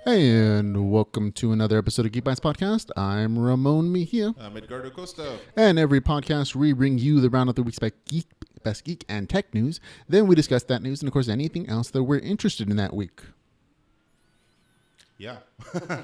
Hey, and welcome to another episode of Geek Bytes podcast. I'm Ramon Mejia. I'm Edgar Acosta. And every podcast, we bring you the roundup of the week's best geek and tech news. Then we discuss that news and, of course, anything else that we're interested in that week. Yeah.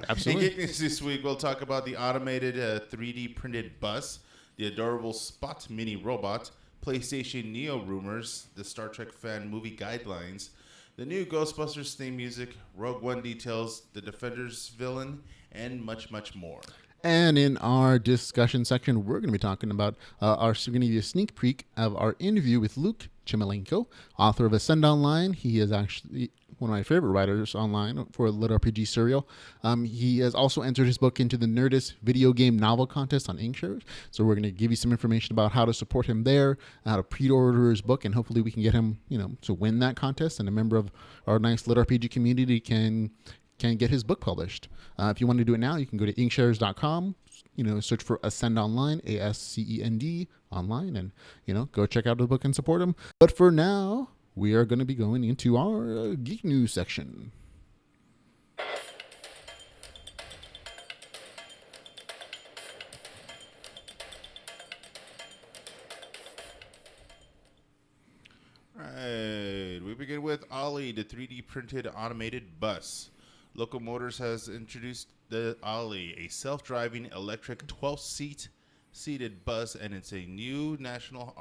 Absolutely. In Geek News this week, we'll talk about the automated 3D printed bus, the adorable SpotMini robot, PlayStation Neo rumors, the Star Trek fan movie guidelines, the new Ghostbusters theme music, Rogue One details, the Defenders villain, and much, much more. And in our discussion section, we're going to be talking about we're going to give you a sneak peek of our interview with Luke Chmilenko, author of Ascend Online. He is actually one of my favorite writers online for Little RPG Serial. He has also entered his book into the Nerdist Video Game Novel Contest on Inkshares. So we're going to give you some information about how to support him there, how to pre-order his book, and hopefully we can get him, to win that contest. And a member of our nice Little RPG community can get his book published. If you want to do it now, you can go to inkshares.com, search for Ascend Online, ASCEND online, and, go check out the book and support him. But for now, we are going to be going into our Geek News section. Right. We begin with Ollie, the 3D printed automated bus. Local Motors has introduced the Ollie, a self-driving electric 12-seated bus, and it's a new national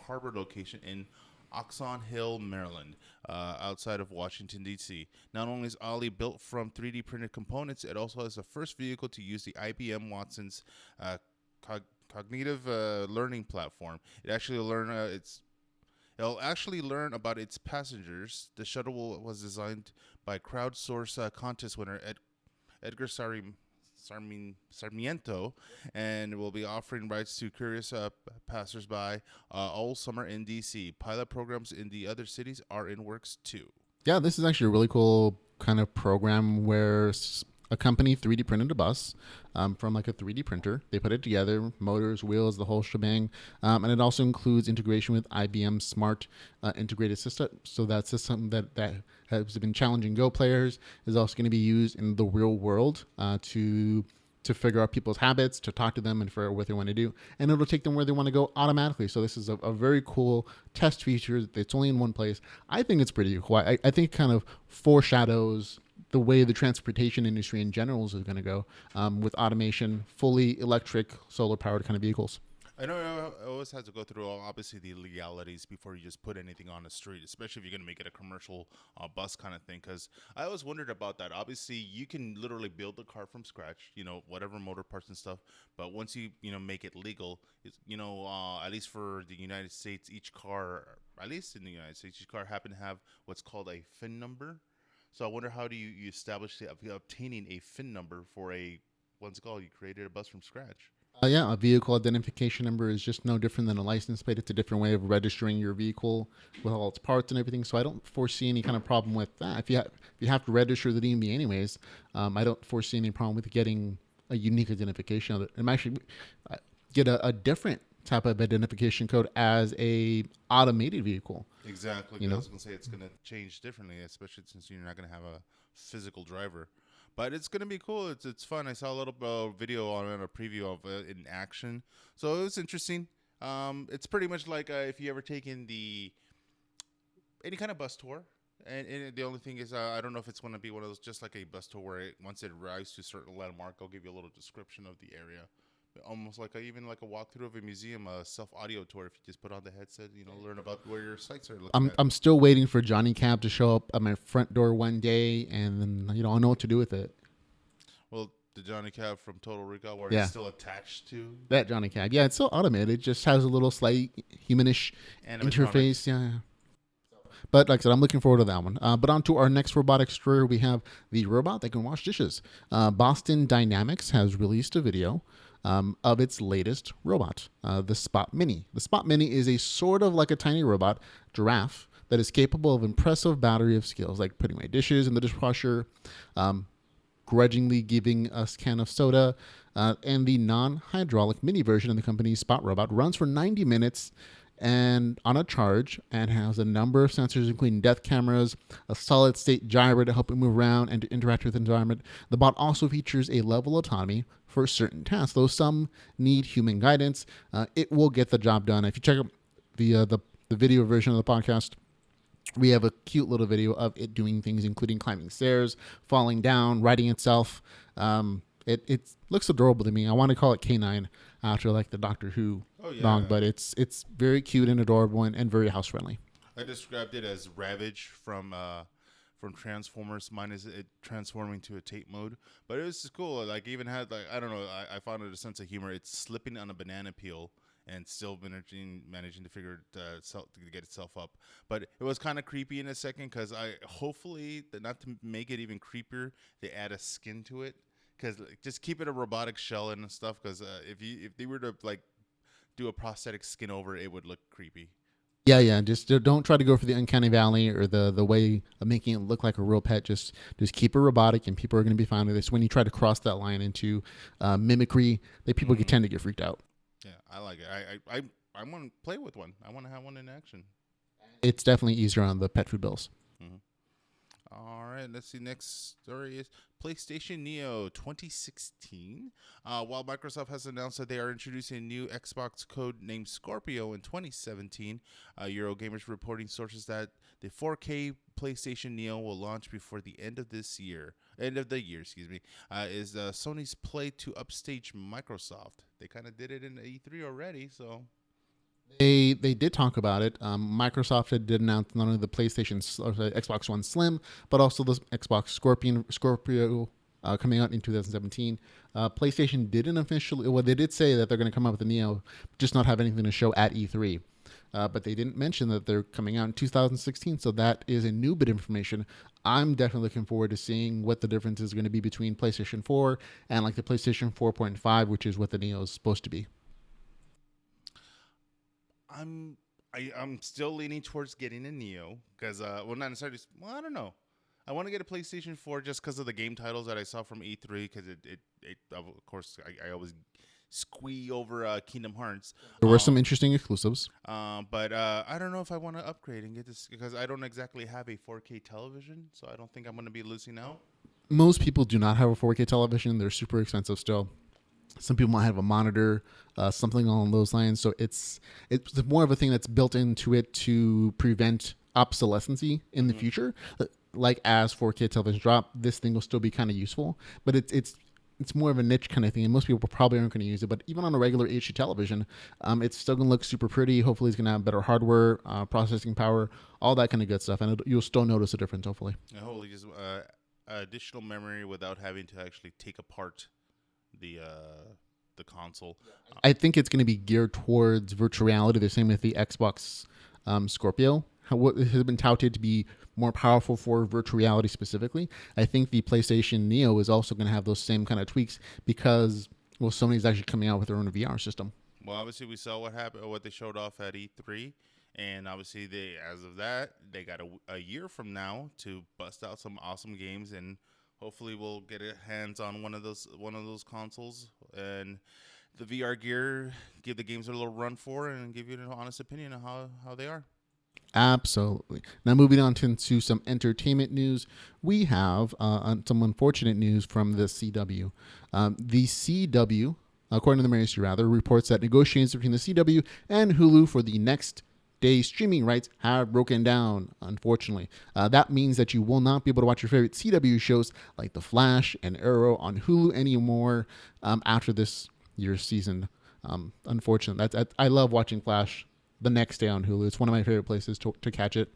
harbor location in Oxon Hill, Maryland, outside of Washington, D.C. Not only is Ollie built from 3D printed components, it also has the first vehicle to use the IBM Watson's cognitive learning platform. It'll actually learn about its passengers. The shuttle was designed by crowdsource contest winner Edgar Sarmiento, and will be offering rides to curious passersby all summer in D.C. Pilot programs in the other cities are in works too. Yeah, this is actually a really cool kind of program where a company 3D printed a bus from like a 3D printer. They put it together, motors, wheels, the whole shebang. And it also includes integration with IBM Smart Integrated System. So that system that has been challenging Go players is also going to be used in the real world to figure out people's habits, to talk to them and figure out what they want to do. And it'll take them where they want to go automatically. So this is a very cool test feature that's only in one place. I think it's pretty cool. I think it kind of foreshadows the way the transportation industry in general is going to go with automation, fully electric, solar-powered kind of vehicles. I know I always have to go through, obviously, the legalities before you just put anything on the street, especially if you're going to make it a commercial bus kind of thing, because I always wondered about that. Obviously, you can literally build the car from scratch, whatever motor parts and stuff, but once you, make it legal, at least for the United States, each car happen to have what's called a VIN number. So I wonder, how do you establish obtaining a VIN number for you created a bus from scratch? A vehicle identification number is just no different than a license plate. It's a different way of registering your vehicle with all its parts and everything. So I don't foresee any kind of problem with that. If you have to register the DMV anyways, I don't foresee any problem with getting a unique identification of it. And actually get a different type of identification code as a automated vehicle. Exactly. I was going to say it's going to change differently, especially since you're not going to have a physical driver. But it's going to be cool. It's fun. I saw a little video on a preview of it in action. So it was interesting. It's pretty much like if you ever taken any kind of bus tour. And the only thing is, I don't know if it's going to be one of those, just like a bus tour where once it arrives to a certain landmark, I'll give you a little description of the area. Almost like even like a walkthrough of a museum, a self-audio tour. If you just put on the headset, learn about where your sites are looking. I'm still waiting for Johnny Cab to show up at my front door one day, and then I'll know what to do with it. Well, the Johnny Cab from Total Recall, where it's still attached to that Johnny Cab. Yeah, it's still automated. It just has a little slight humanish interface. Yeah. But like I said, I'm looking forward to that one. But on to our next robotic story, we have the robot that can wash dishes. Boston Dynamics has released a video of its latest robot, the SpotMini. The SpotMini is a sort of like a tiny robot giraffe that is capable of impressive battery of skills, like putting away dishes in the dishwasher, grudgingly giving us a can of soda, and the non-hydraulic mini version of the company's Spot robot runs for 90 minutes and on a charge, and has a number of sensors, including depth cameras, a solid state gyro to help it move around and to interact with the environment. The bot also features a level autonomy for certain tasks, though some need human guidance. It will get the job done. If you check out the video version of the podcast, we have a cute little video of it doing things, including climbing stairs, falling down, riding itself. It looks adorable to me. I want to call it K9 after like the Doctor Who dog, but it's very cute and adorable and very house friendly. I described it as Ravage from Transformers, minus it transforming to a tape mode. But it was cool. Like even had like I don't know. I found it a sense of humor. It's slipping on a banana peel and still managing to figure to get itself up. But it was kind of creepy in a second because hopefully not to make it even creepier, they add a skin to it. Because just keep it a robotic shell and stuff. Because if they were to like do a prosthetic skin over it, would look creepy. Yeah. Just don't try to go for the uncanny valley or the way of making it look like a real pet. Just keep it robotic, and people are going to be fine with this. When you try to cross that line into mimicry, people tend to get freaked out. Yeah, I like it. I want to play with one. I want to have one in action. It's definitely easier on the pet food bills. Mm-hmm. All right, let's see. Next story is PlayStation Neo 2016. While Microsoft has announced that they are introducing a new Xbox code named Scorpio in 2017, Eurogamer's reporting sources that the 4K PlayStation Neo will launch before the end of the year, is Sony's play to upstage Microsoft. They kind of did it in E3 already, so... They did talk about it. Microsoft did announce not only the Xbox One Slim, but also the Xbox Scorpio coming out in 2017. PlayStation didn't officially. Well, they did say that they're going to come out with the Neo, just not have anything to show at E3. But they didn't mention that they're coming out in 2016. So that is a new bit of information. I'm definitely looking forward to seeing what the difference is going to be between PlayStation 4 and like the PlayStation 4.5, which is what the Neo is supposed to be. I'm still leaning towards getting a Neo because not necessarily. Well, I don't know. I want to get a PlayStation 4 just because of the game titles that I saw from E3. Because it of course I always squee over Kingdom Hearts. There were some interesting exclusives. But I don't know if I want to upgrade and get this because I don't exactly have a 4K television, so I don't think I'm going to be losing out. Most people do not have a 4K television. They're super expensive still. Some people might have a monitor, something along those lines. So it's more of a thing that's built into it to prevent obsolescency in the future. Like as 4K televisions drop, this thing will still be kind of useful. But it's more of a niche kind of thing, and most people probably aren't going to use it. But even on a regular HD television, it's still going to look super pretty. Hopefully, it's going to have better hardware, processing power, all that kind of good stuff, and you'll still notice a difference. Hopefully, and hopefully, just additional memory without having to actually take apart the console. I think it's going to be geared towards virtual reality, the same with the Xbox Scorpio. What has been touted to be more powerful for virtual reality specifically. I think the PlayStation Neo is also going to have those same kind of tweaks because, well, Sony's actually coming out with their own VR system. Well, obviously, we saw what happened, or what they showed off at E3. And obviously, as of that, they got a year from now to bust out some awesome games, and hopefully we'll get a hands on one of those consoles and the VR gear, give the games a little run for, and give you an honest opinion on how they are. Absolutely. Now, moving on to some entertainment news, we have some unfortunate news from the CW. The CW, according to the Mejia, reports that negotiations between the CW and Hulu for the next day streaming rights have broken down, unfortunately. That means that you will not be able to watch your favorite CW shows like The Flash and Arrow on Hulu anymore after this year's season. Unfortunately, I love watching Flash the next day on Hulu. It's one of my favorite places to catch it.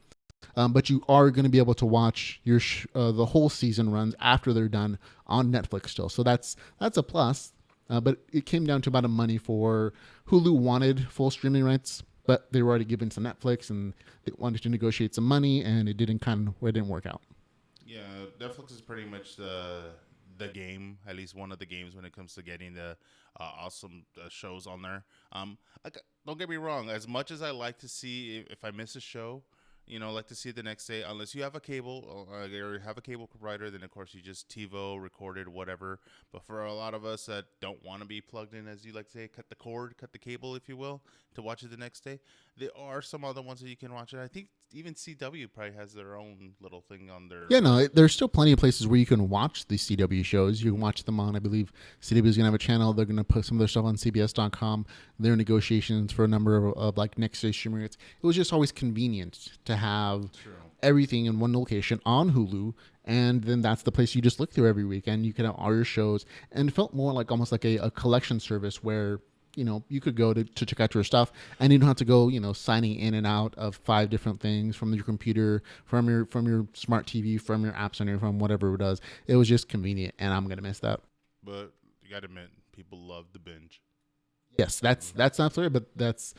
But you are going to be able to watch your the whole season runs after they're done on Netflix still. So that's a plus. But it came down to about a money for Hulu wanted full streaming rights, but they were already given to Netflix, and they wanted to negotiate some money, and it didn't work out. Yeah, Netflix is pretty much the game, at least one of the games when it comes to getting the awesome shows on there. Don't get me wrong. As much as I like to see if I miss a show, like to see it the next day. Unless you have a cable or have a cable provider, then of course you just TiVo, recorded, whatever. But for a lot of us that don't want to be plugged in, as you like to say, cut the cable, if you will, to watch it the next day. There are some other ones that you can watch it. I think even CW probably has their own little thing on their. Yeah, no, there's still plenty of places where you can watch the CW shows. You can watch them on, I believe, CW is going to have a channel. They're going to put some of their stuff on CBS.com. They're in negotiations for a number of like next day streaming rates. It was just always convenient to have everything in one location on Hulu, and then that's the place you just look through every week, and you can have all your shows. And it felt more like almost like a collection service where you could go to check out your stuff, and you don't have to go, signing in and out of 5 different things from your computer, from your smart TV, from your app center, from whatever it does. It was just convenient, and I'm gonna miss that. But you gotta admit, people love the binge. Yes, that's not fair, but that's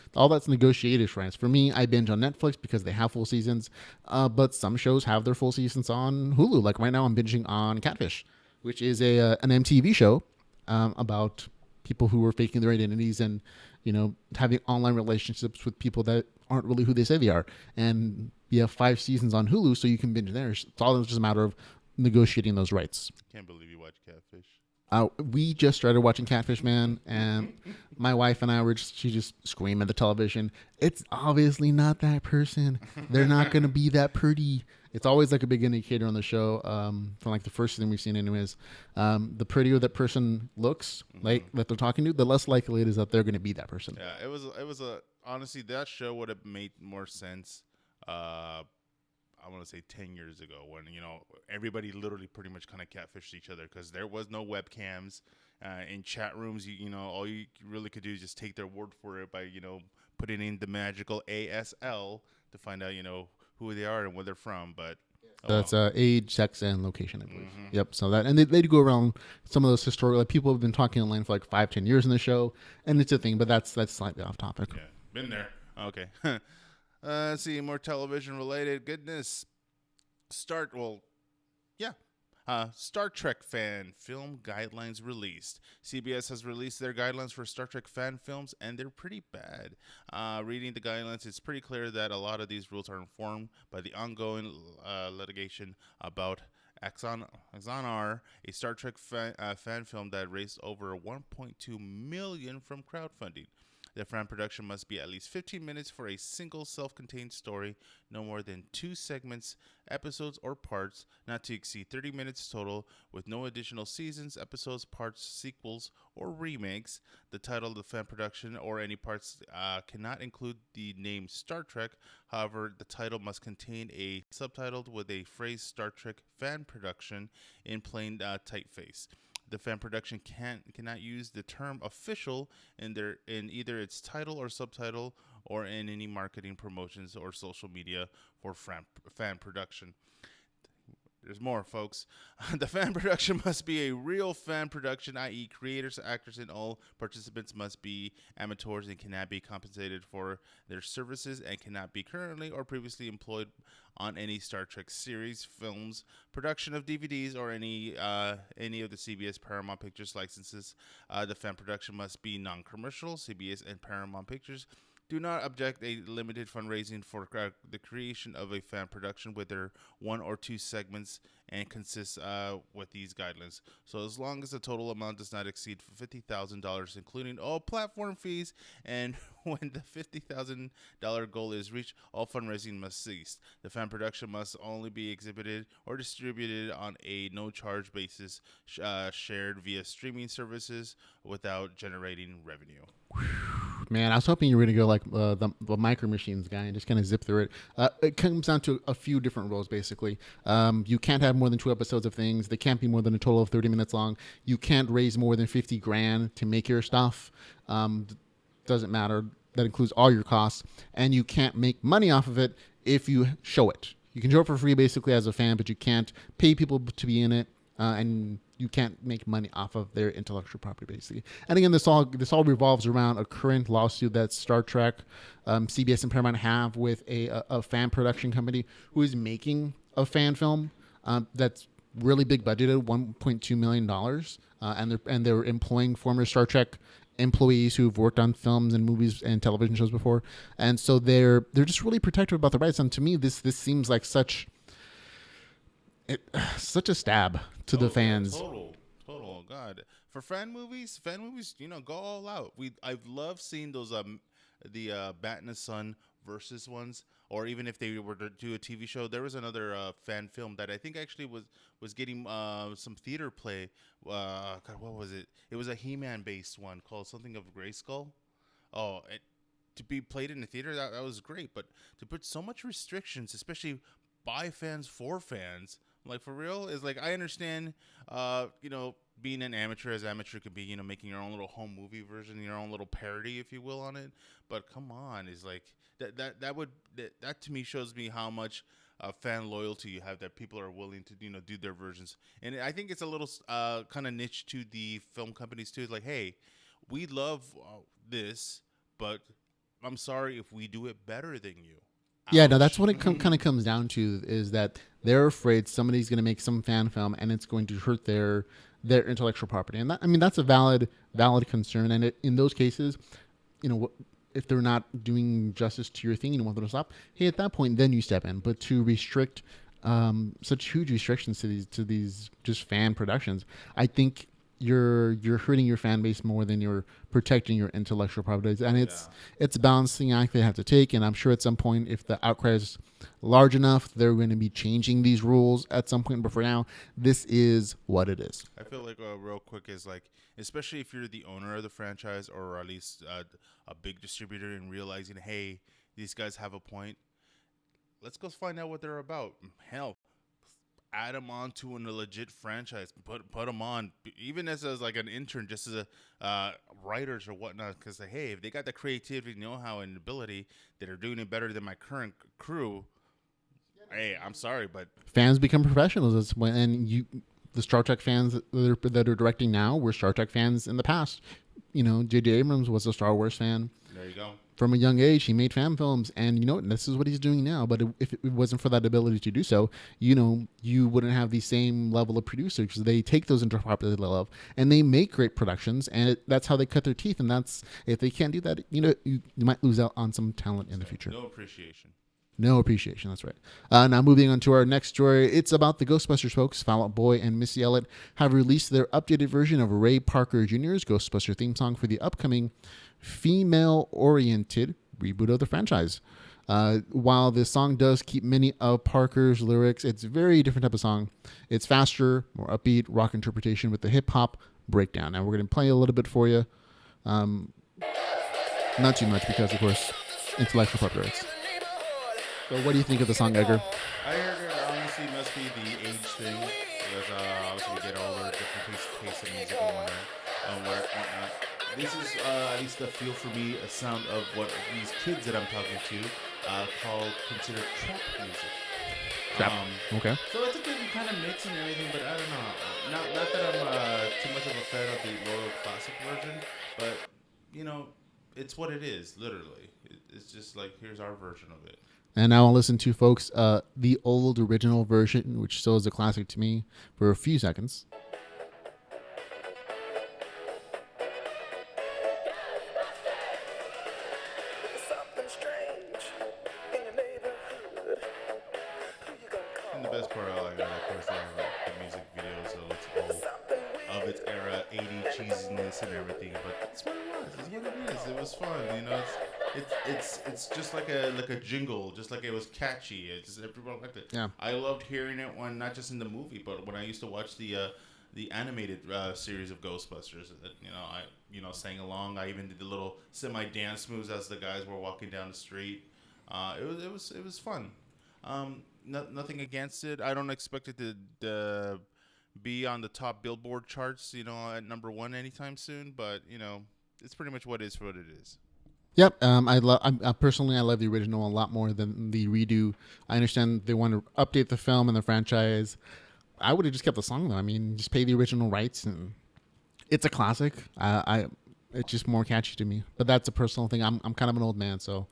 negotiated, right? For me, I binge on Netflix because they have full seasons, but some shows have their full seasons on Hulu. Like right now, I'm binging on Catfish, which is an MTV show about people who are faking their identities and, having online relationships with people that aren't really who they say they are. And you have 5 seasons on Hulu, so you can binge there. It's all just a matter of negotiating those rights. Can't believe you watch Catfish. We just started watching Catfish, man, and my wife and I she just scream at the television. It's obviously not that person. They're not going to be that pretty. It's always like a big indicator on the show, from like the first thing we've seen anyways. The prettier that person looks, like that they're talking to, the less likely it is that they're going to be that person. Yeah, it was honestly, that show would have made more sense, I want to say 10 years ago, when, everybody literally pretty much kind of catfished each other because there was no webcams. In chat rooms, all you really could do is just take their word for it by, putting in the magical ASL to find out, who they are and where they're from. But that's age, sex, and location, I believe. Yep. So that, and they do go around some of those historical. Like, people have been talking online for like 5-10 years in the show, and it's a thing. But that's slightly off topic. Yeah, been there. Okay. Let's see, more television related goodness. Star Trek fan film guidelines released. CBS has released their guidelines for Star Trek fan films, and they're pretty bad. Reading the guidelines, it's pretty clear that a lot of these rules are informed by the ongoing litigation about Axanar, a Star Trek fan film that raised over $1.2 million from crowdfunding. The fan production must be at least 15 minutes for a single self-contained story, no more than 2 segments, episodes, or parts, not to exceed 30 minutes total, with no additional seasons, episodes, parts, sequels, or remakes. The title of the fan production or any parts cannot include the name Star Trek. However, the title must contain a subtitle with a phrase Star Trek fan production in plain typeface. The fan production cannot use the term official in either its title or subtitle, or in any marketing, promotions, or social media for fan production. There's more, folks. The fan production must be a real fan production, i.e. creators, actors, and all participants must be amateurs and cannot be compensated for their services and cannot be currently or previously employed on any Star Trek series, films, production of DVDs, or any of the CBS Paramount Pictures licenses. The fan production must be non-commercial. CBS and Paramount Pictures do not object a limited fundraising for the creation of a fan production with their 1 or 2 segments and consists with these guidelines. So as long as the total amount does not exceed $50,000, including all platform fees, and when the $50,000 goal is reached, all fundraising must cease. The fan production must only be exhibited or distributed on a no-charge basis, shared via streaming services without generating revenue. Man, I was hoping you were going to go like the Micro Machines guy and just kind of zip through it. It comes down to a few different rules, basically. You can't have more than 2 episodes of things. They can't be more than a total of 30 minutes long. You can't raise more than $50,000 to make your stuff. Doesn't matter. That includes all your costs. And you can't make money off of it if you show it. You can show it for free, basically, as a fan, but you can't pay people to be in it. And you can't make money off of their intellectual property, basically. And again, this all revolves around a current lawsuit that Star Trek, CBS, and Paramount have with a fan production company who is making a fan film that's really big budgeted, $1.2 million, and they're employing former Star Trek employees who've worked on films and movies and television shows before, and so they're just really protective about the rights. And to me, this seems like such such a stab to the fans. Total. God, for fan movies, go all out. I've loved seeing those the Bat and the Son versus ones, or even if they were to do a TV show. There was another fan film that I think actually was getting some theater play. God, what was it? It was a He-Man based one called something of Grayskull. Oh, to be played in the theater, that was great. But to put so much restrictions, especially by fans for fans, like for real, is like, I understand, being an amateur as amateur could be, making your own little home movie version, your own little parody, if you will, on it. But come on, is like that to me shows me how much fan loyalty you have, that people are willing to do their versions. And I think it's a little kind of niche to the film companies too. It's like, hey, we love this, but I'm sorry if we do it better than you. Yeah, no, that's what it kind of comes down to, is that they're afraid somebody's going to make some fan film and it's going to hurt their intellectual property. And that's a valid concern. And in those cases, if they're not doing justice to your thing and you want them to stop, hey, at that point, then you step in. But to restrict such huge restrictions to these just fan productions, I think you're hurting your fan base more than you're protecting your intellectual property. And it's a balancing act they have to take. And I'm sure at some point, if the outcry is large enough, they're going to be changing these rules at some point. But for now, this is what it is. I feel like real quick is like, especially if you're the owner of the franchise, or at least a big distributor, and realizing, hey, these guys have a point. Let's go find out what they're about. Hell, add them on to a legit franchise. Put them on, even as like an intern, just as a writers or whatnot. Because hey, if they got the creativity, know-how, and ability that are doing it better than my current crew, hey, I'm sorry, but fans become professionals. And the Star Trek fans that are directing now were Star Trek fans in the past. J.J. Abrams was a Star Wars fan. There you go. From a young age, he made fan films, and this is what he's doing now. But if it wasn't for that ability to do so, you wouldn't have the same level of producers, because they take those into property they love and they make great productions, and that's how they cut their teeth. And if they can't do that, you might lose out on some talent in the future. No appreciation. No appreciation, that's right. Now moving on to our next story. It's about the Ghostbusters folks. Fall Out Boy and Missy Elliott have released their updated version of Ray Parker Jr.'s Ghostbuster theme song for the upcoming female-oriented reboot of the franchise. While this song does keep many of Parker's lyrics, it's a very different type of song. It's faster, more upbeat, rock interpretation with the hip-hop breakdown. Now we're going to play a little bit for you. Not too much because, of course, intellectual property rights. So what do you think of the song, Edgar? I heard it honestly must be the age thing, because obviously we get older, different pace of music and whatnot. This is at least the feel for me, a sound of what these kids that I'm talking to consider trap music. Trap. Okay. So it's a good kind of mix and everything, but I don't know. Not that I'm too much of a fan of the lower classic version, but it's what it is. Literally, it's just like, here's our version of it. And now I'll listen to, folks, the old original version, which still is a classic to me, for a few seconds. And the best part I like, of course, the music video, so it's all of its era, 80s cheesiness and everything. But that's what it was. It's what it is. It was fun, It's just like a jingle, just like it was catchy. Everyone liked it. Yeah. I loved hearing it not just in the movie, but when I used to watch the animated series of Ghostbusters. I sang along. I even did the little semi dance moves as the guys were walking down the street. It was fun. Nothing against it. I don't expect it to be on the top Billboard charts, at number 1 anytime soon. But it's pretty much what it is. Yep. I personally love the original a lot more than the redo. I understand they want to update the film and the franchise. I would have just kept the song though. I mean, just pay the original rights, and it's a classic. It's just more catchy to me. But that's a personal thing. I'm kind of an old man, so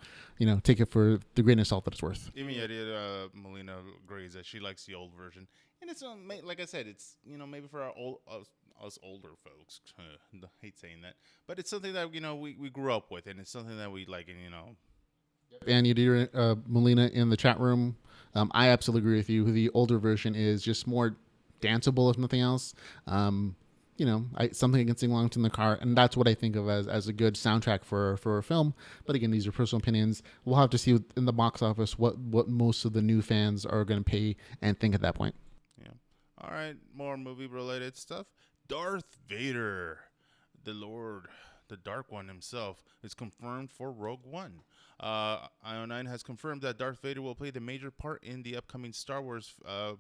take it for the grain of salt that it's worth. Even Melina agrees that she likes the old version, and it's like I said, it's maybe for our us older folks hate saying that, but it's something that we grew up with, and it's something that we like, and And you do, Melina in the chat room. I absolutely agree with you. The older version is just more danceable, if nothing else. Something I can sing along to in the car, and that's what I think of as a good soundtrack for a film. But again, these are personal opinions. We'll have to see in the box office what most of the new fans are going to pay and think at that point. Yeah. All right, more movie related stuff. Darth Vader, the Lord, the Dark One himself, is confirmed for Rogue One. IO9 has confirmed that Darth Vader will play the major part in the upcoming Star Wars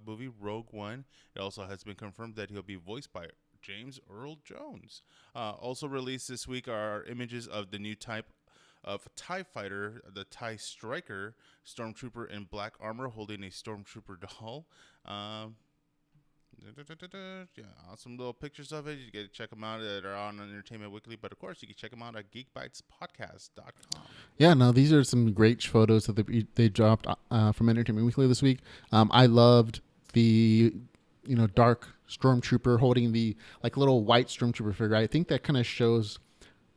movie Rogue One. It also has been confirmed that he'll be voiced by James Earl Jones. Also released this week are images of the new type of TIE fighter, the TIE Striker, Stormtrooper in black armor holding a Stormtrooper doll. Yeah, awesome little pictures of it. You get to check them out that are on Entertainment Weekly, but of course you can check them out at geekbytespodcast.com. Yeah, no, these are some great photos that they dropped from Entertainment Weekly this week. I loved the dark stormtrooper holding the little white stormtrooper figure. I think that kind of shows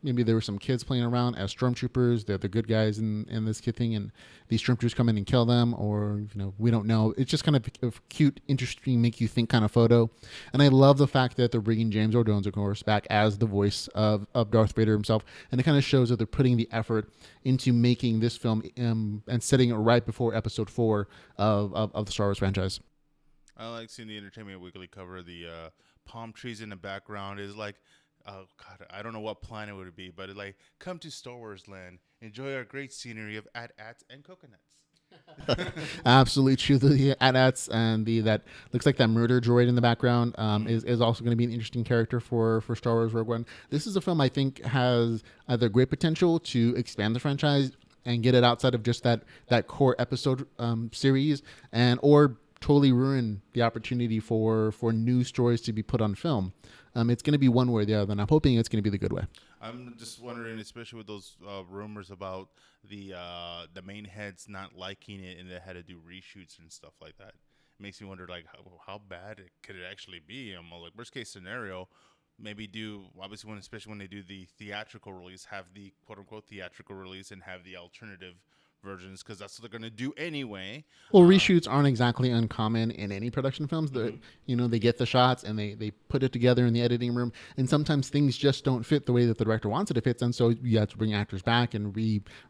maybe there were some kids playing around as stormtroopers. They're the good guys in this kid thing, and these stormtroopers come in and kill them, or we don't know. It's just kind of a cute, interesting, make you think kind of photo. And I love the fact that they're bringing James Earl Jones, of course, back as the voice of Darth Vader himself, and it kind of shows that they're putting the effort into making this film and setting it right before Episode 4 of the Star Wars franchise. I like seeing the Entertainment Weekly cover. The palm trees in the background is like, oh God, I don't know what planet it would be, but it come to Star Wars land, enjoy our great scenery of AT-ATs and coconuts. Absolutely true. The AT-ATs and that looks like that murder droid in the background is also going to be an interesting character for Star Wars Rogue One. This is a film I think has either great potential to expand the franchise and get it outside of just that core episode series, or totally ruin the opportunity for new stories to be put on film. It's going to be one way or the other, and I'm hoping it's going to be the good way. I'm just wondering, especially with those rumors about the main heads not liking it and they had to do reshoots and stuff like that. It makes me wonder, how bad could it actually be? I'm worst case scenario, maybe especially when they do the theatrical release, have the quote unquote theatrical release and have the alternative versions, because that's what they're going to do anyway. Well, reshoots aren't exactly uncommon in any production films. They get the shots and they put it together in the editing room, and sometimes things just don't fit the way that the director wants it to fit, and so you have to bring actors back and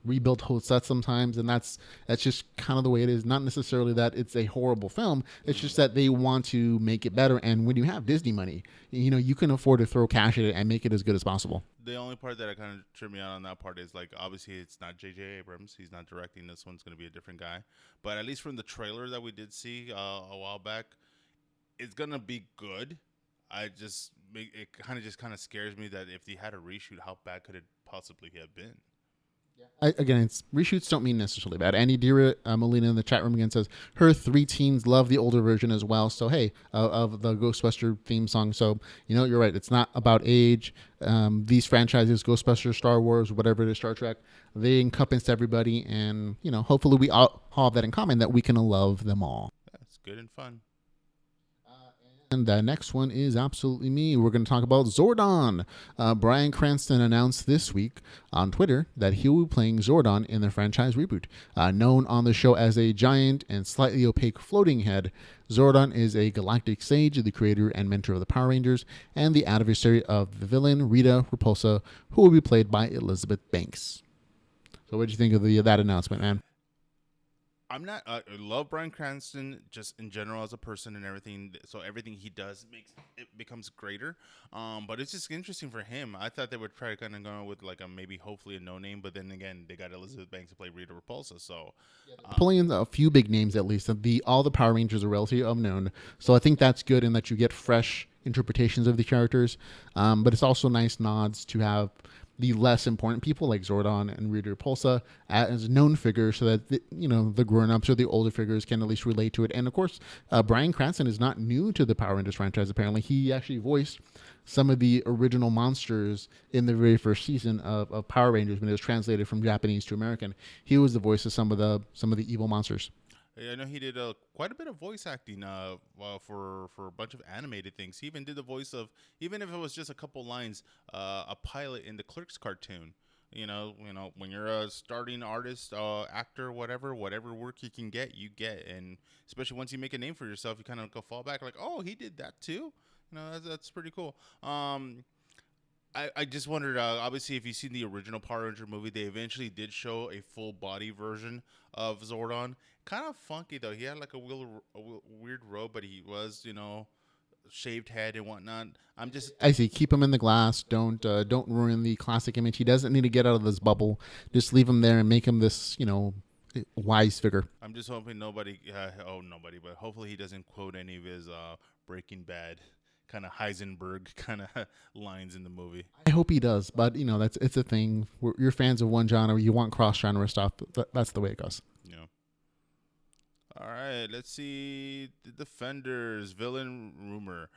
rebuild whole sets sometimes, and that's just kind of the way it is. Not necessarily that it's a horrible film, it's just that they want to make it better, and when you have Disney money, you can afford to throw cash at it and make it as good as possible. The only part that I kind of tripped me out on that part is obviously it's not J.J. Abrams. He's not directing this one. It's going to be a different guy. But at least from the trailer that we did see a while back, it's going to be good. It kind of scares me that if they had a reshoot, how bad could it possibly have been? Again, reshoots don't mean necessarily bad. Andy Dira, Melina in the chat room again says her 3 teens love the older version as well. So hey, of the Ghostbuster theme song. So you're right. It's not about age. These franchises, Ghostbusters, Star Wars, whatever it is, Star Trek, they encompass everybody, and hopefully we all have that in common, that we can love them all. That's good and fun. And the next one is absolutely me. We're going to talk about Zordon. Bryan Cranston announced this week on Twitter that he will be playing Zordon in the franchise reboot. Known on the show as a giant and slightly opaque floating head, Zordon is a galactic sage, the creator and mentor of the Power Rangers, and the adversary of the villain Rita Repulsa, who will be played by Elizabeth Banks. So what did you think of that announcement, man? I love Bryan Cranston just in general as a person and everything. So everything he does becomes greater. But it's just interesting for him. I thought they would try to kind of go with maybe hopefully a no name, but then again they got Elizabeth Banks to play Rita Repulsa. So pulling in a few big names at least. All the Power Rangers are relatively unknown, so I think that's good in that you get fresh interpretations of the characters. But it's also nice nods to have the less important people like Zordon and Rita Repulsa as known figures, so that the grown-ups or the older figures can at least relate to it. And of course, Bryan Cranston is not new to the Power Rangers franchise. Apparently, he actually voiced some of the original monsters in the very first season of Power Rangers when it was translated from Japanese to American. He was the voice of some of the evil monsters. I know he did quite a bit of voice acting for a bunch of animated things. He even did the voice of, even if it was just a couple lines, a pilot in the Clerks cartoon. When you're a starting artist, actor, whatever work you can get, you get, and especially once you make a name for yourself, you kind of go fall back like, oh, he did that too. That's pretty cool. I just wondered, obviously, if you've seen the original Power Ranger movie, they eventually did show a full body version of Zordon. Kind of funky, though. He had like a weird robe, but he was, shaved head and whatnot. I see. Keep him in the glass. Don't ruin the classic image. He doesn't need to get out of this bubble. Just leave him there and make him this, wise figure. I'm just hoping nobody, but hopefully he doesn't quote any of his Breaking Bad kind of Heisenberg kind of lines in the movie. I hope he does, but it's a thing. You're fans of one genre, you want cross genre stuff. That's the way it goes. Yeah. All right, let's see the Defenders villain rumor.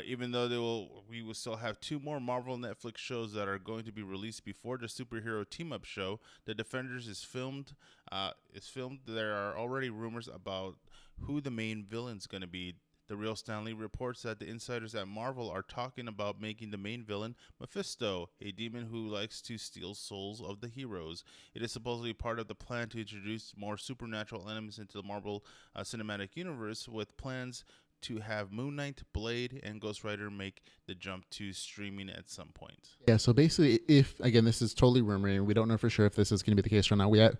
Even though we will still have 2 more Marvel Netflix shows that are going to be released before the superhero team up show, the Defenders is filmed. There are already rumors about who the main villain's going to be. The Real Stanley reports that the insiders at Marvel are talking about making the main villain Mephisto, a demon who likes to steal souls of the heroes. It is supposedly part of the plan to introduce more supernatural elements into the Marvel Cinematic Universe, with plans to have Moon Knight, Blade, and Ghost Rider make the jump to streaming at some point. Yeah, so basically, if, again, this is totally rumoring, we don't know for sure if this is going to be the case or not. We have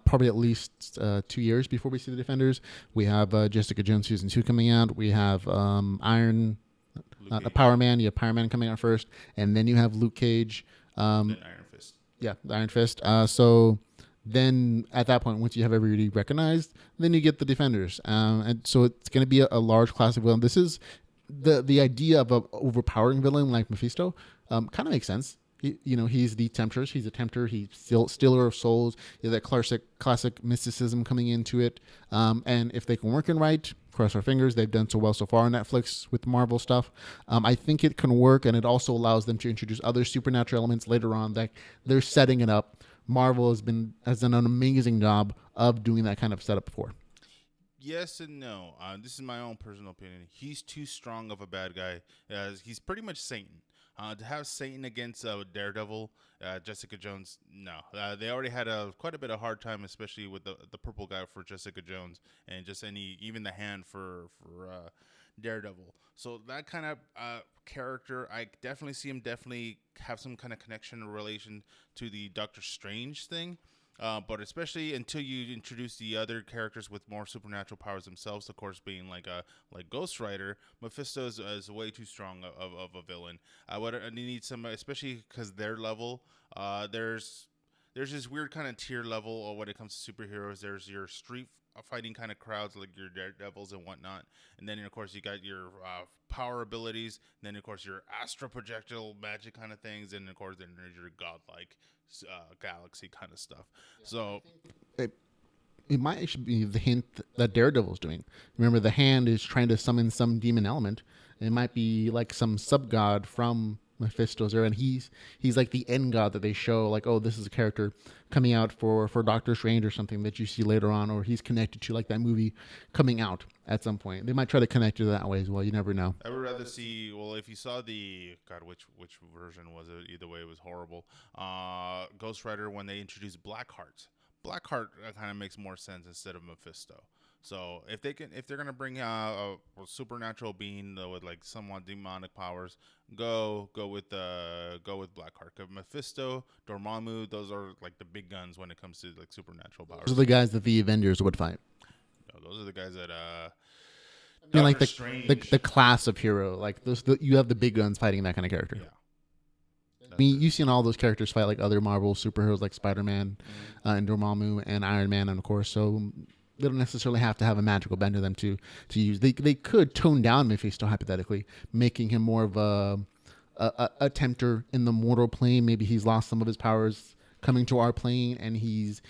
probably at least 2 years before we see the Defenders. We have Jessica Jones Season 2 coming out. We have Power Man. You have Power Man coming out first. And then you have Luke Cage. Then Iron Fist. Yeah, the Iron Fist. So then at that point, once you have everybody recognized, then you get the Defenders. And so it's going to be a large class of villain. This is the idea of an overpowering villain like Mephisto kind of makes sense. He's the Temptress. He's a tempter. He's stealer of souls. He has that classic mysticism coming into it. And if they can work it right, cross our fingers. They've done so well so far on Netflix with Marvel stuff. I think it can work, and it also allows them to introduce other supernatural elements later on that they're setting it up. Marvel has done an amazing job of doing that kind of setup before. Yes and no. This is my own personal opinion. He's too strong of a bad guy. He's pretty much Satan. To have Satan against Daredevil, Jessica Jones, no. They already had quite a bit of hard time, especially with the purple guy for Jessica Jones, and just even the hand for Daredevil. So that kind of character, I definitely see him definitely have some kind of connection or relation to the Doctor Strange thing. But especially until you introduce the other characters with more supernatural powers themselves, of course, being like Ghost Rider, Mephisto is way too strong of a villain. I need some, especially because their level, there's this weird kind of tier level when it comes to superheroes. There's your street fighting kind of crowds like your Daredevils and whatnot, and then of course you got your power abilities, and then of course your astral projectile magic kind of things, and of course then there's your godlike galaxy kind of stuff. Yeah, so it might actually be the hint that Daredevil's doing. Remember, the hand is trying to summon some demon element. It might be like some sub-god from Mephisto's there, and he's like the end god that they show, like, oh, this is a character coming out for Doctor Strange or something that you see later on, or he's connected to like that movie coming out at some point. They might try to connect it that way as well. You never know. I would rather see, well, if you saw which version was it? Either way, it was horrible. Ghost Rider, when they introduced Blackheart kind of makes more sense instead of Mephisto. So if they're gonna bring a supernatural being with like somewhat demonic powers, go with Blackheart. Mephisto, Dormammu, those are like the big guns when it comes to like supernatural powers. Those are the guys that the Avengers would fight. No, those are the guys that like the class of hero, like those. You have the big guns fighting that kind of character. Yeah. You've seen all those characters fight like other Marvel superheroes like Spider-Man and Dormammu and Iron Man, and of course, so they don't necessarily have to have a magical bend to them to use. They could tone down Mephisto hypothetically, making him more of a tempter in the mortal plane. Maybe he's lost some of his powers coming to our plane, and he's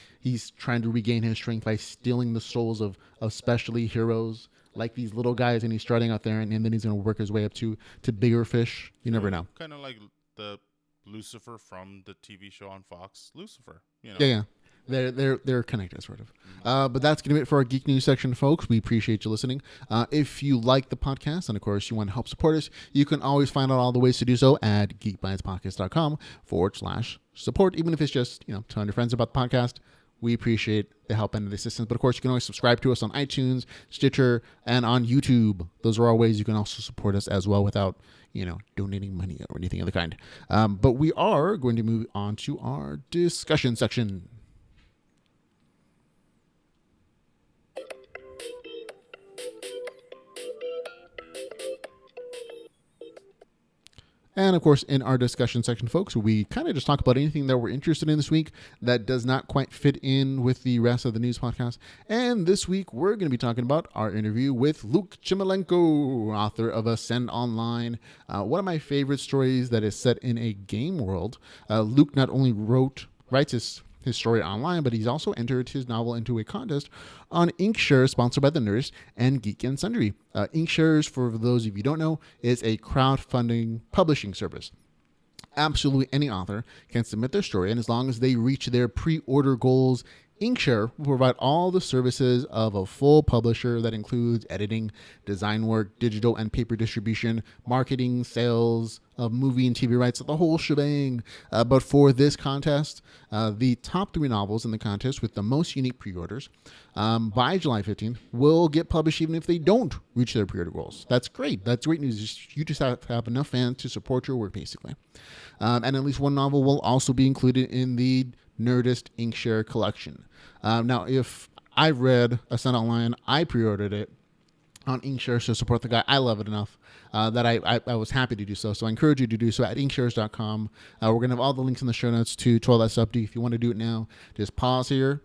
trying to regain his strength by stealing the souls of specialty heroes like these little guys, and he's strutting out there, and then he's going to work his way up to bigger fish. You never know. Kind of like the Lucifer from the TV show on Fox, Lucifer. Yeah. They're connected, sort of. Mm. But that's gonna be it for our geek news section, folks. We appreciate you listening. If you like the podcast, and of course you want to help support us, you can always find out all the ways to do so at geekbytespodcast.com/support. Even if it's just telling your friends about the podcast, we appreciate the help and the assistance. But of course, you can always subscribe to us on iTunes, Stitcher, and on YouTube. Those are all ways you can also support us as well without donating money or anything of the kind. But we are going to move on to our discussion section. And of course, in our discussion section, folks, we kind of just talk about anything that we're interested in this week that does not quite fit in with the rest of the news podcast. And this week, we're going to be talking about our interview with Luke Chmilenko, author of Ascend Online, one of my favorite stories that is set in a game world. Luke not only writes his story online, but he's also entered his novel into a contest on Inkshares, sponsored by the Nerdist and Geek and Sundry. Inkshares, for those of you who don't know, is a crowdfunding publishing service. Absolutely any author can submit their story, and as long as they reach their pre-order goals, Inkshare will provide all the services of a full publisher that includes editing, design work, digital and paper distribution, marketing, sales of movie and TV rights, the whole shebang. But for this contest, the top 3 novels in the contest with the most unique pre-orders by July 15th will get published even if they don't reach their pre-order goals. That's great. That's great news. You just have to have enough fans to support your work, basically. And at least one novel will also be included in the Nerdist Inkshare collection. Now, if I've read Ascend Online, I pre-ordered it on Inkshares to support the guy. I love it enough that I was happy to do so. So I encourage you to do so at inkshares.com. We're going to have all the links in the show notes to all that stuff. If you want to do it now, just pause here,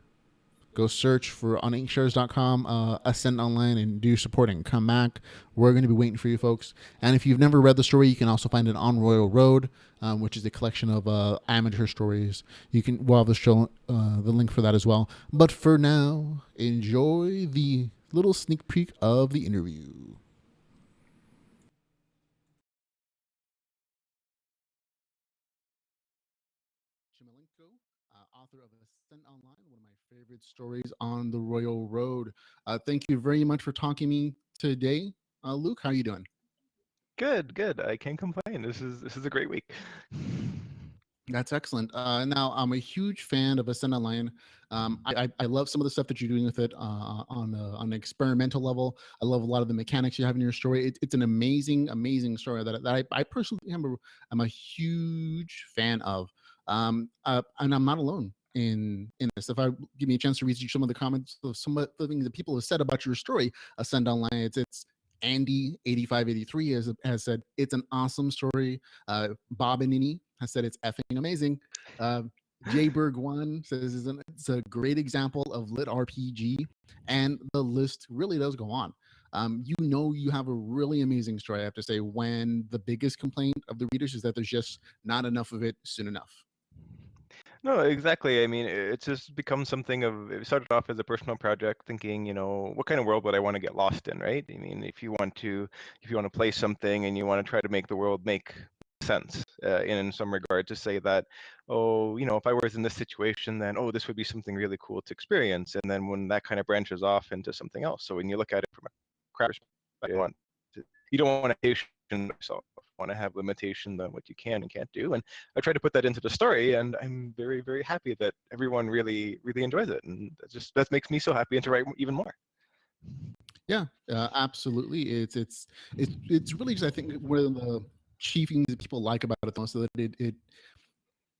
go search for on inkshares.com, Ascend Online, and do supporting. Come back. We're going to be waiting for you, folks. And if you've never read the story, you can also find it on Royal Road, which is a collection of amateur stories. We'll have the link for that as well. But for now, enjoy the little sneak peek of the interview. Chmilenko, author of Ascent Online, one of my favorite stories on the Royal Road. Thank you very much for talking to me today. Luke, how are you doing? Good. I can't complain. This is a great week. That's excellent. Now, I'm a huge fan of Ascend Online. I love some of the stuff that you're doing with it on an experimental level. I love a lot of the mechanics you have in your story. It's an amazing story that I personally am a huge fan of. And I'm not alone in this. If I give me a chance to read you some of the comments of some of the things that people have said about your story, Ascend Online, it's Andy 8583 has said it's an awesome story. Bobanini has said it's effing amazing. Jberg1 says it's a great example of lit RPG, and the list really does go on. You have a really amazing story, I have to say, when the biggest complaint of the readers is that there's just not enough of it soon enough. No, exactly. I mean, it's just become something of. It started off as a personal project, thinking, what kind of world would I want to get lost in, right? I mean, if you want to play something and you want to try to make the world make sense in some regard, to say that, oh, if I was in this situation, then this would be something really cool to experience. And then when that kind of branches off into something else, so when you look at it from a craft perspective, you don't want to patient yourself. You want to have limitations on what you can and can't do. And I try to put that into the story, and I'm very, very happy that everyone really, really enjoys it. And that makes me so happy and to write even more. Yeah, absolutely. It's really just, I think, one of the chief things that people like about it the most, so that it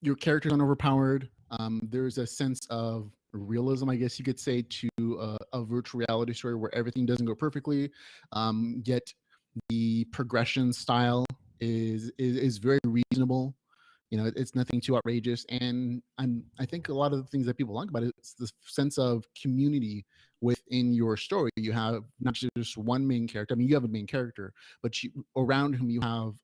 your characters aren't overpowered. There's a sense of realism, I guess you could say, to a virtual reality story where everything doesn't go perfectly, yet the progression style is very reasonable. It's nothing too outrageous, and I think a lot of the things that people like about it is the sense of community within your story. You have not just one main character. I mean, you have a main character, but around whom you have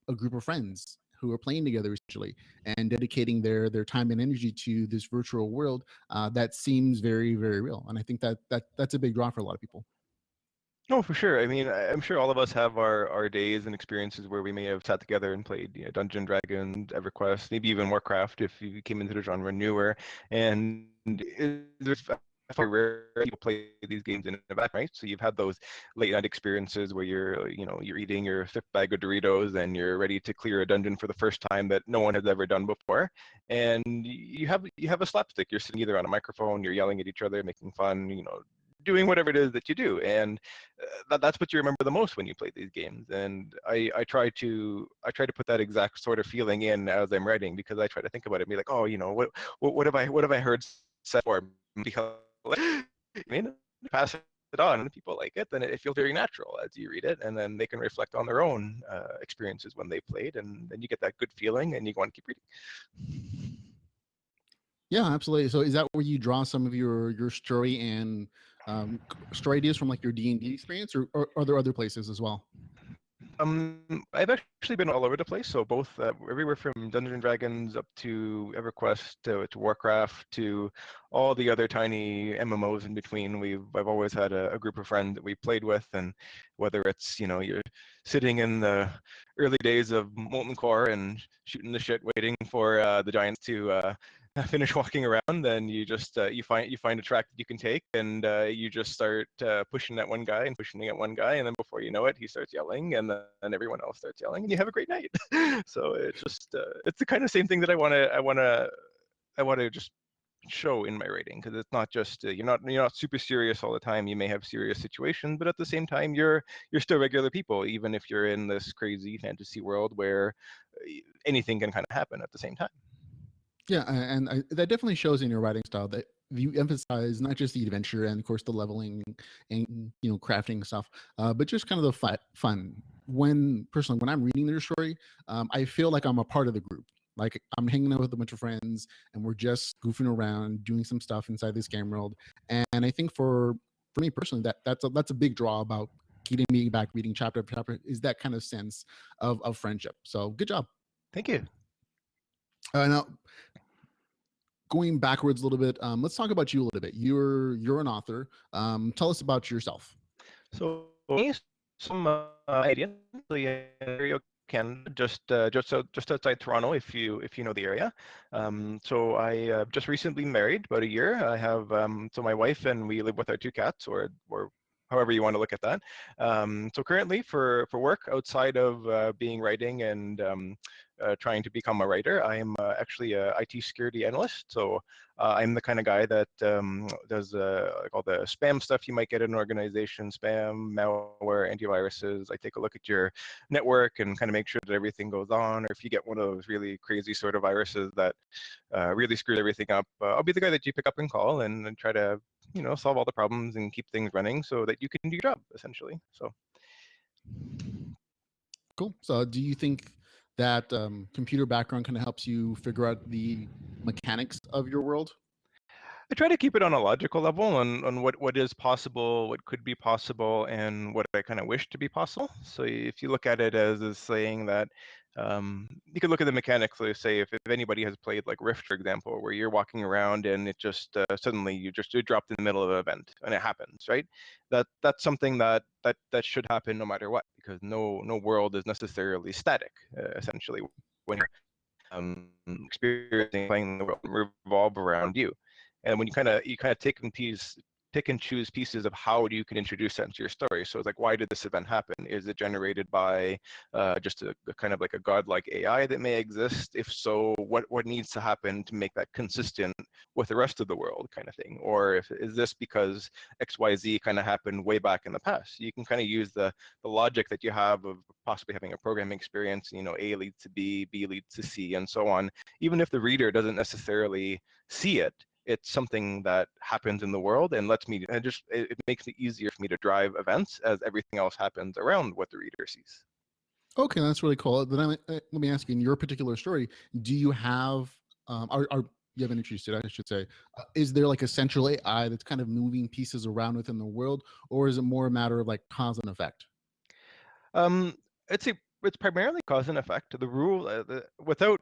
a group of friends who are playing together essentially and dedicating their time and energy to this virtual world that seems very, very real. And I think that's a big draw for a lot of people. Oh, for sure. I mean, I'm sure all of us have our days and experiences where we may have sat together and played, Dungeon Dragons, EverQuest, maybe even Warcraft if you came into the genre newer. And there's rare people play these games in a vacuum, right? So you've had those late night experiences where you're eating your fifth bag of Doritos and you're ready to clear a dungeon for the first time that no one has ever done before. And you have a slapstick. You're sitting either on a microphone, you're yelling at each other, making fun, doing whatever it is that you do. And that's what you remember the most when you play these games. And I try to put that exact sort of feeling in as I'm writing, because I try to think about it and be like, oh, what have I heard said for? Because I mean, pass it on and people like it, then it feels very natural as you read it, and then they can reflect on their own experiences when they played, and then you get that good feeling and you want to keep reading. Yeah, absolutely. So is that where you draw some of your story and story ideas from, like your D&D experience, or are there other places as well? I've actually been all over the place. So both everywhere from Dungeons and Dragons up to EverQuest to Warcraft to all the other tiny MMOs in between. I've always had a group of friends that we played with, and whether it's you're sitting in the early days of Molten Core and shooting the shit, waiting for the giants to finish walking around, then you just you find a track that you can take, and you just start pushing that one guy and pushing at one guy, and then before you know it, he starts yelling, and then everyone else starts yelling, and you have a great night. So it's just it's the kind of same thing that I want to just show in my writing, because it's not just you're not super serious all the time. You may have serious situations, but at the same time you're still regular people, even if you're in this crazy fantasy world where anything can kind of happen at the same time. Yeah, and that definitely shows in your writing style that you emphasize not just the adventure and of course the leveling and crafting stuff, but just kind of the fun. When personally, when I'm reading their story, I feel like I'm a part of the group. Like I'm hanging out with a bunch of friends and we're just goofing around, doing some stuff inside this game world. And I think for me personally, that's a big draw about getting me back reading chapter after chapter, is that kind of sense of friendship. So good job. Thank you. Now, going backwards a little bit, let's talk about you a little bit. You're an author. Tell us about yourself. So some ideas in Ontario, Canada, just outside Toronto, if you know the area. So I just recently married, about a year. I have so my wife and we live with our two cats, or however you want to look at that. So currently for work outside of being writing and trying to become a writer, I am actually a IT security analyst. So I'm the kind of guy that does like all the spam stuff you might get in an organization, spam, malware, antiviruses. I take a look at your network and kind of make sure that everything goes on. Or if you get one of those really crazy sort of viruses that really screws everything up, I'll be the guy that you pick up and call, and try to solve all the problems and keep things running so that you can do your job, essentially. So Cool. So do you think that computer background kind of helps you figure out the mechanics of your world? I try to keep it on a logical level on what is possible, what could be possible, and what I kind of wish to be possible. So if you look at it as saying that, you could look at the mechanics. So say if anybody has played like Rift, for example, where you're walking around and it just suddenly you're dropped in the middle of an event and it happens, right? That's something that should happen no matter what, because no world is necessarily static. Essentially, when you're experiencing playing the world revolve around you. And when you kind of pick and choose pieces of how you can introduce that into your story. So it's like, why did this event happen? Is it generated by just a kind of like a godlike AI that may exist? If so, what needs to happen to make that consistent with the rest of the world, kind of thing? Or is this because XYZ kind of happened way back in the past? You can kind of use the logic that you have of possibly having a programming experience, A leads to B leads to C, and so on. Even if the reader doesn't necessarily see it, it's something that happens in the world, and it makes it easier for me to drive events as everything else happens around what the reader sees. Okay, that's really cool. Then let me ask you, in your particular story, do you have are you haven't introduced it, I should say. Is there like a central AI that's kind of moving pieces around within the world, or is it more a matter of like cause and effect? Um, it's primarily cause and effect. The rule, without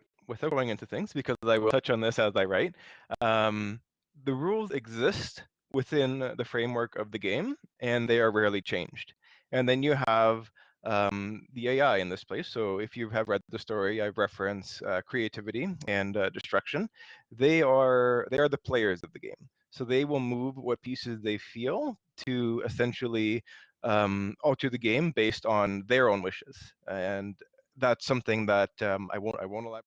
going into things, because I will touch on this as I write. The rules exist within the framework of the game, and they are rarely changed. And then you have the AI in this place. So if you have read the story, I've referenced creativity and destruction. They are the players of the game. So they will move what pieces they feel to essentially alter the game based on their own wishes, and that's something that I won't elaborate.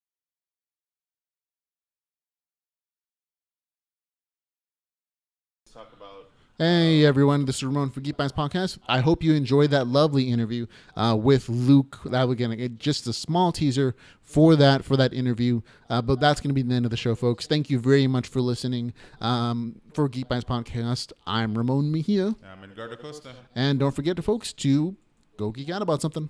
Talk about. Hey everyone, this is Ramon for Geek Bytes Podcast. I hope you enjoyed that lovely interview with Luke. That was gonna just a small teaser for that interview, but that's gonna be the end of the show, folks. Thank you very much for listening. For Geek Bytes Podcast, I'm Ramon Mejia, I'm Edgar Acosta. and don't forget, folks, to go geek out about something.